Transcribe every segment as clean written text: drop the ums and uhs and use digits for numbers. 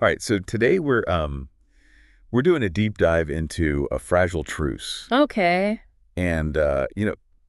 All right, so today we're doing a deep dive into a fragile truce. Okay. And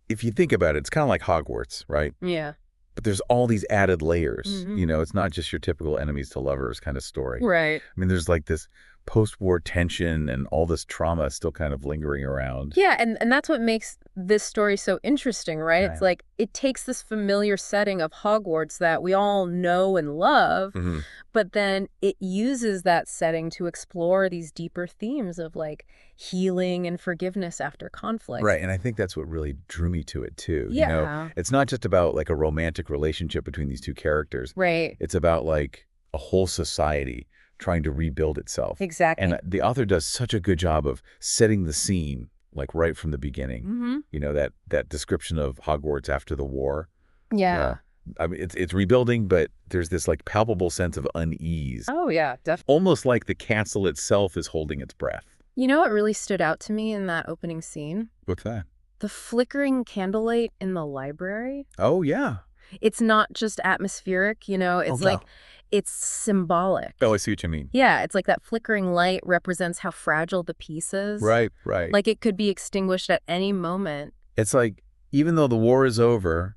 if you think about it, it's kind of like Hogwarts, right? Yeah. But there's all these added layers. Hmm. It's not just your typical enemies to lovers kind of story. Right. I mean, there's like this post-war tension and all this trauma still kind of lingering around. Yeah, and that's what makes this story so interesting, right? It's Right. like it takes this familiar setting of Hogwarts that we all know and love, Hmm. but then it uses that setting to explore these deeper themes of like healing and forgiveness after conflict. Right, and I think that's what really drew me to it too. Yeah. It's not just about like a romantic relationship between these two characters. Right. It's about like a whole society trying to rebuild itself. And Exactly. the author does such a good job of setting the scene like right from the beginning. Mm-hmm. That description of Hogwarts after the war. Yeah. I mean, it's rebuilding, but there's this like palpable sense of unease, Oh, yeah, definitely. almost like the castle itself is holding its breath. You know what really stood out to me in that opening scene? What's that? The flickering candlelight in the library. Oh, yeah. It's not just atmospheric, Oh, it's no. like it's symbolic. Oh, I see what you mean. Yeah, it's like that flickering light represents how fragile the piece is. Right, right. Like it could be extinguished at any moment. It's like, even though the war is over,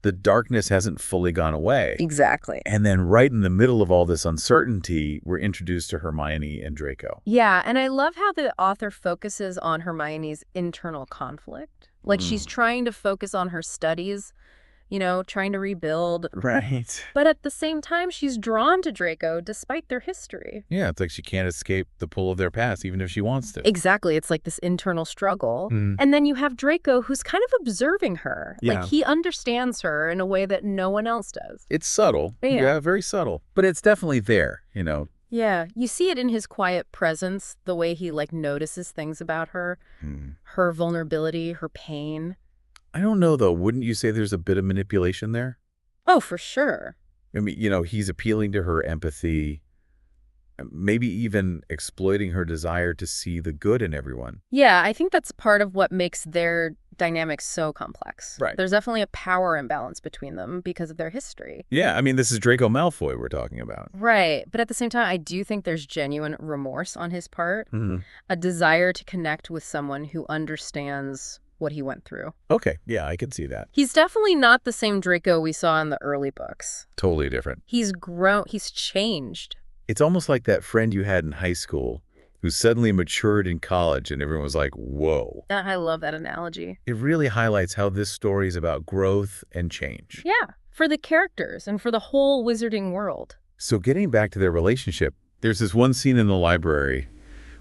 the darkness hasn't fully gone away. Exactly. And then right in the middle of all this uncertainty, we're introduced to Hermione and Draco. Yeah, and I love how the author focuses on Hermione's internal conflict. Like she's trying to focus on her studies, trying to rebuild. Right. But at the same time, she's drawn to Draco despite their history. Yeah, it's like she can't escape the pull of their past, even if she wants to. Exactly. It's like this internal struggle. Mm. And then you have Draco who's kind of observing her. Yeah. Like he understands her in a way that no one else does. It's subtle. Yeah. Very subtle. But it's definitely there. Yeah. You see it in his quiet presence, the way he like notices things about her, her vulnerability, her pain. I don't know, though. Wouldn't you say there's a bit of manipulation there? Oh, for sure. I mean, he's appealing to her empathy, maybe even exploiting her desire to see the good in everyone. Yeah, I think that's part of what makes their dynamic so complex. Right. There's definitely a power imbalance between them because of their history. Yeah, I mean, this is Draco Malfoy we're talking about. Right. But at the same time, I do think there's genuine remorse on his part, Mm-hmm. a desire to connect with someone who understands what he went through. Okay, yeah, I can see that. He's definitely not the same Draco we saw in the early books. Totally different. He's grown, he's changed. It's almost like that friend you had in high school who suddenly matured in college and everyone was like, whoa. I love that analogy. It really highlights how this story is about growth and change. Yeah, for the characters and for the whole wizarding world. So getting back to their relationship, there's this one scene in the library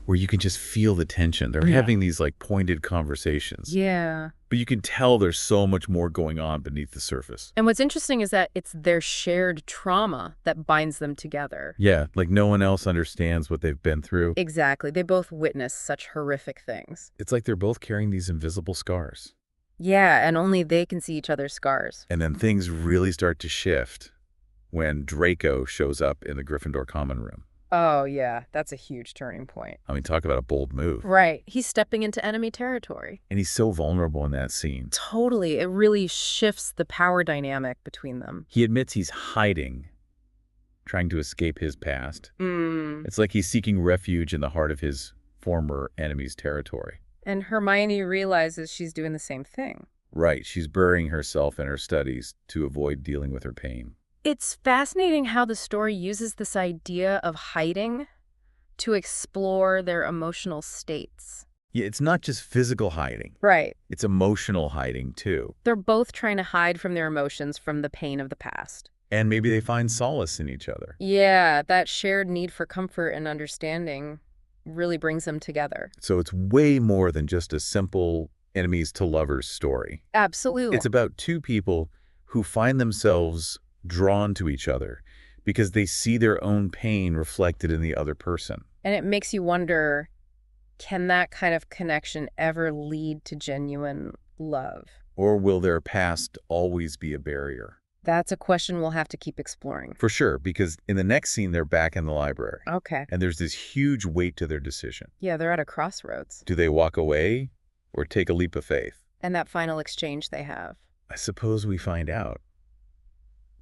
where you can just feel the tension. They're having these like pointed conversations. Yeah. But you can tell there's so much more going on beneath the surface. And what's interesting is that it's their shared trauma that binds them together. Yeah, like no one else understands what they've been through. Exactly. They both witnessed such horrific things. It's like they're both carrying these invisible scars. Yeah, and only they can see each other's scars. And then things really start to shift when Draco shows up in the Gryffindor common room. Oh, yeah, that's a huge turning point. I mean, talk about a bold move. Right. He's stepping into enemy territory. And he's so vulnerable in that scene. Totally. It really shifts the power dynamic between them. He admits he's hiding, trying to escape his past. It's like he's seeking refuge in the heart of his former enemy's territory. And Hermione realizes she's doing the same thing. Right. She's burying herself in her studies to avoid dealing with her pain. It's fascinating how the story uses this idea of hiding to explore their emotional states. Yeah, it's not just physical hiding. Right. It's emotional hiding, too. They're both trying to hide from their emotions, from the pain of the past. And maybe they find solace in each other. Yeah, that shared need for comfort and understanding really brings them together. So it's way more than just a simple enemies to lovers story. Absolutely. It's about two people who find themselves drawn to each other because they see their own pain reflected in the other person. And it makes you wonder, can that kind of connection ever lead to genuine love? Or will their past always be a barrier? That's a question we'll have to keep exploring. For sure, because in the next scene, they're back in the library. Okay. And there's this huge weight to their decision. Yeah, they're at a crossroads. Do they walk away or take a leap of faith? And that final exchange they have. I suppose we find out.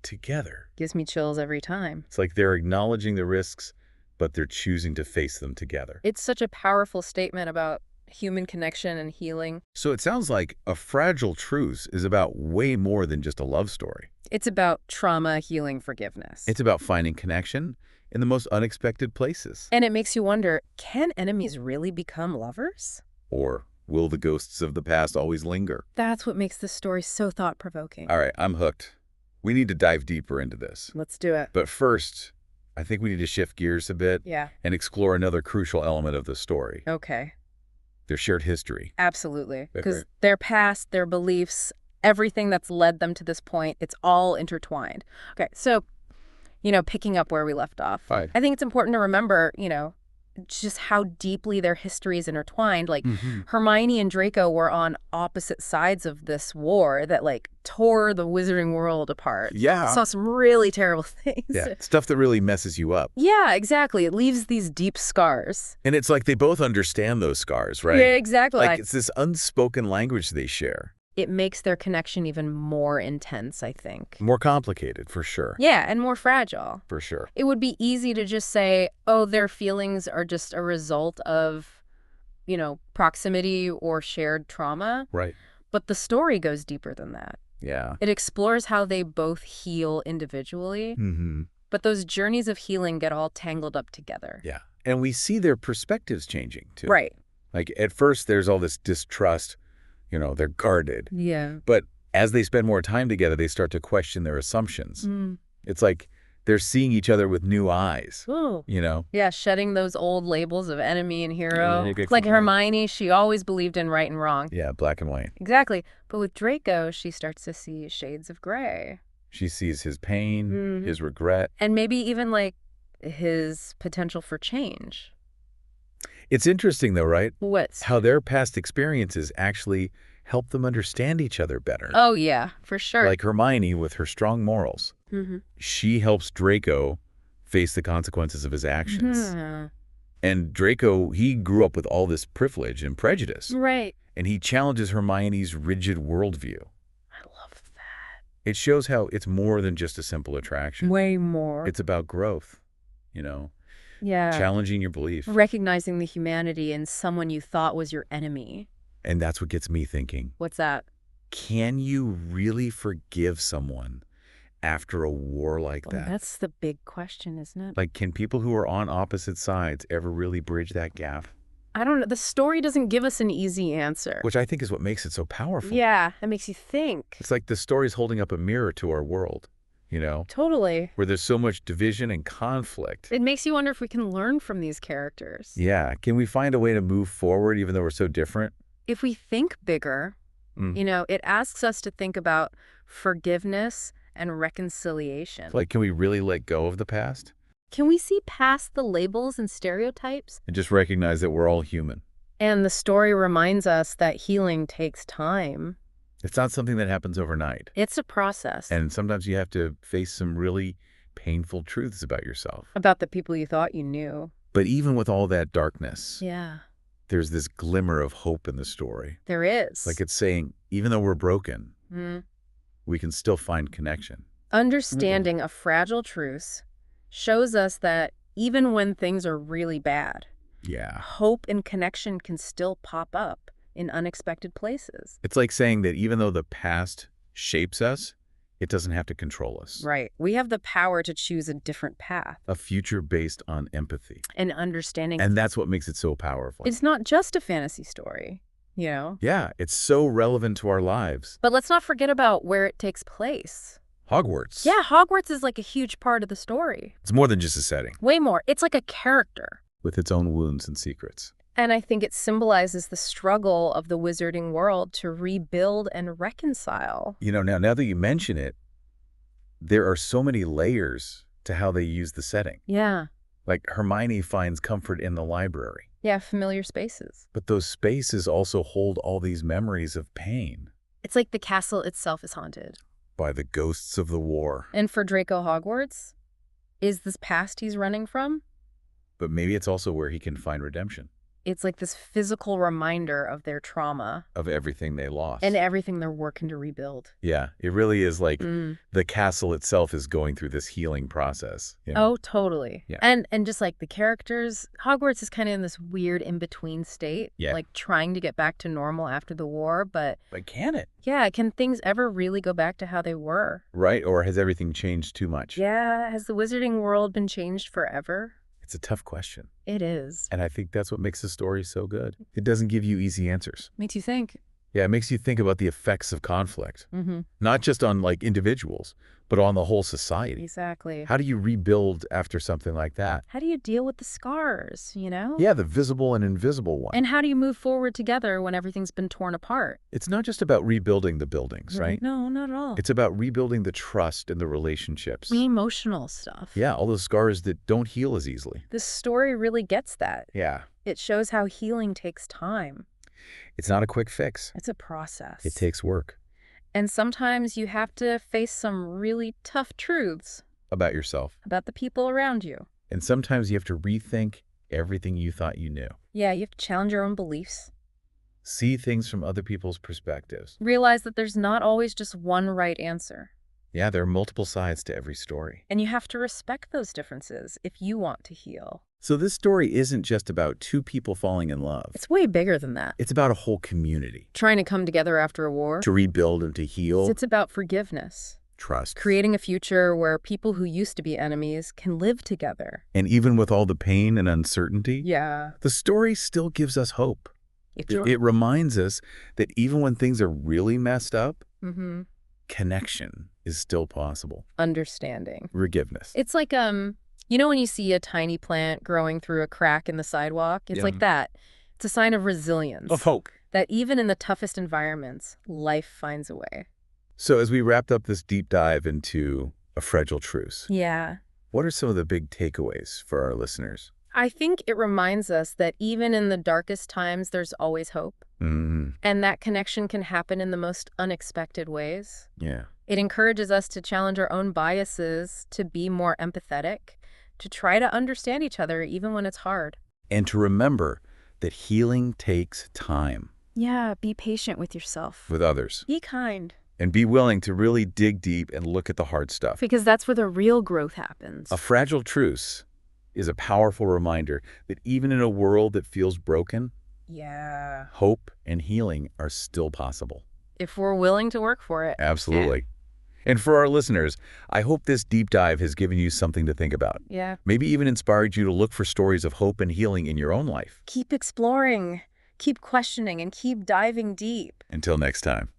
together. Gives me chills every time. It's like they're acknowledging the risks, but they're choosing to face them together. It's such a powerful statement about human connection and healing. So it sounds like A Fragile Truce is about way more than just a love story. It's about trauma, healing, forgiveness. It's about finding connection in the most unexpected places. And it makes you wonder, can enemies really become lovers? Or will the ghosts of the past always linger? That's what makes this story so thought-provoking. All right, I'm hooked. We need to dive deeper into this. Let's do it. But first, I think we need to shift gears a bit and explore another crucial element of the story. Okay. Their shared history. Absolutely. Because their past, their beliefs, everything that's led them to this point, it's all intertwined. Okay, so, picking up where we left off, I think it's important to remember, just how deeply their history is intertwined. Like, Hermione and Draco were on opposite sides of this war that, tore the wizarding world apart. Yeah. Saw some really terrible things. Yeah, stuff that really messes you up. Yeah, exactly. It leaves these deep scars. And it's like they both understand those scars, right? Yeah, exactly. Like, it's this unspoken language they share. It makes their connection even more intense, I think. More complicated, for sure. Yeah, and more fragile. For sure. It would be easy to just say, oh, their feelings are just a result of, proximity or shared trauma. Right. But the story goes deeper than that. Yeah. It explores how they both heal individually, but those journeys of healing get all tangled up together. Yeah. And we see their perspectives changing, too. Right. Like, at first, there's all this distrust. They're guarded. Yeah. But as they spend more time together, they start to question their assumptions. It's like they're seeing each other with new eyes. Ooh. Yeah, shedding those old labels of enemy and hero. Like Hermione, she always believed in right and wrong. Yeah, black and white. Exactly. But with Draco, she starts to see shades of gray. She sees his pain, his regret. And maybe even, his potential for change. It's interesting, though, right? What's? How their past experiences actually help them understand each other better. Oh, yeah, for sure. Like Hermione with her strong morals. She helps Draco face the consequences of his actions. And Draco, he grew up with all this privilege and prejudice. Right. And he challenges Hermione's rigid worldview. I love that. It shows how it's more than just a simple attraction. Way more. It's about growth, Yeah. challenging your belief. Recognizing the humanity in someone you thought was your enemy. And that's what gets me thinking. What's that? Can you really forgive someone after a war like that? That's the big question, isn't it? Like, can people who are on opposite sides ever really bridge that gap? I don't know. The story doesn't give us an easy answer. Which I think is what makes it so powerful. Yeah, it makes you think. It's like the story's holding up a mirror to our world, Totally. where there's so much division and conflict. It makes you wonder if we can learn from these characters. Yeah. Can we find a way to move forward even though we're so different? If we think bigger, it asks us to think about forgiveness and reconciliation. Like, can we really let go of the past? Can we see past the labels and stereotypes? And just recognize that we're all human. And the story reminds us that healing takes time. It's not something that happens overnight. It's a process. And sometimes you have to face some really painful truths about yourself. About the people you thought you knew. But even with all that darkness, Yeah. there's this glimmer of hope in the story. There is. Like it's saying, even though we're broken, we can still find connection. Understanding a fragile truce shows us that even when things are really bad, hope and connection can still pop up in unexpected places. It's like saying that even though the past shapes us, it doesn't have to control us. Right. We have the power to choose a different path. A future based on empathy. And understanding. And that's what makes it so powerful. It's not just a fantasy story, Yeah, it's so relevant to our lives. But let's not forget about where it takes place. Hogwarts. Yeah, Hogwarts is like a huge part of the story. It's more than just a setting. Way more. It's like a character. With its own wounds and secrets. And I think it symbolizes the struggle of the wizarding world to rebuild and reconcile. Now that you mention it, there are so many layers to how they use the setting. Yeah. Like Hermione finds comfort in the library. Yeah, familiar spaces. But those spaces also hold all these memories of pain. It's like the castle itself is haunted. By the ghosts of the war. And for Draco Hogwarts, is this past he's running from? But maybe it's also where he can find redemption. It's like this physical reminder of their trauma. Of everything they lost. And everything they're working to rebuild. Yeah, it really is like the castle itself is going through this healing process. You know? Oh, totally. Yeah. And just like the characters, Hogwarts is kind of in this weird in-between state. Yeah. Like trying to get back to normal after the war, but can it? Yeah, can things ever really go back to how they were? Right, or has everything changed too much? Yeah, has the wizarding world been changed forever? It's a tough question. It is. And I think that's what makes the story so good. It doesn't give you easy answers. Makes you think. Yeah, it makes you think about the effects of conflict. Not just on like individuals, but on the whole society. Exactly. How do you rebuild after something like that? How do you deal with the scars, you know? Yeah, the visible and invisible one. And how do you move forward together when everything's been torn apart? It's not just about rebuilding the buildings, right? No, not at all. It's about rebuilding the trust and the relationships. The emotional stuff. Yeah, all those scars that don't heal as easily. This story really gets that. Yeah. It shows how healing takes time. It's not a quick fix. It's a process. It takes work. And sometimes you have to face some really tough truths. About yourself. About the people around you. And sometimes you have to rethink everything you thought you knew. Yeah, you have to challenge your own beliefs. See things from other people's perspectives. Realize that there's not always just one right answer. Yeah, there are multiple sides to every story. And you have to respect those differences if you want to heal. So this story isn't just about two people falling in love. It's way bigger than that. It's about a whole community. Trying to come together after a war. To rebuild and to heal. It's about forgiveness. Trust. Creating a future where people who used to be enemies can live together. And even with all the pain and uncertainty, yeah, the story still gives us hope. It reminds us that even when things are really messed up, connection is still possible. Understanding. Forgiveness. It's like, you know when you see a tiny plant growing through a crack in the sidewalk? It's like that. It's a sign of resilience. Of hope. That even in the toughest environments, life finds a way. So as we wrapped up this deep dive into A Fragile Truce, yeah, what are some of the big takeaways for our listeners? I think it reminds us that even in the darkest times, there's always hope. And that connection can happen in the most unexpected ways. Yeah. It encourages us to challenge our own biases, to be more empathetic, to try to understand each other even when it's hard. And to remember that healing takes time. Yeah, be patient with yourself. With others. Be kind. And be willing to really dig deep and look at the hard stuff. Because that's where the real growth happens. A Fragile Truce is a powerful reminder that even in a world that feels broken, yeah, hope and healing are still possible. If we're willing to work for it. Absolutely. Yeah. And for our listeners, I hope this deep dive has given you something to think about. Yeah. Maybe even inspired you to look for stories of hope and healing in your own life. Keep exploring, keep questioning, and keep diving deep. Until next time.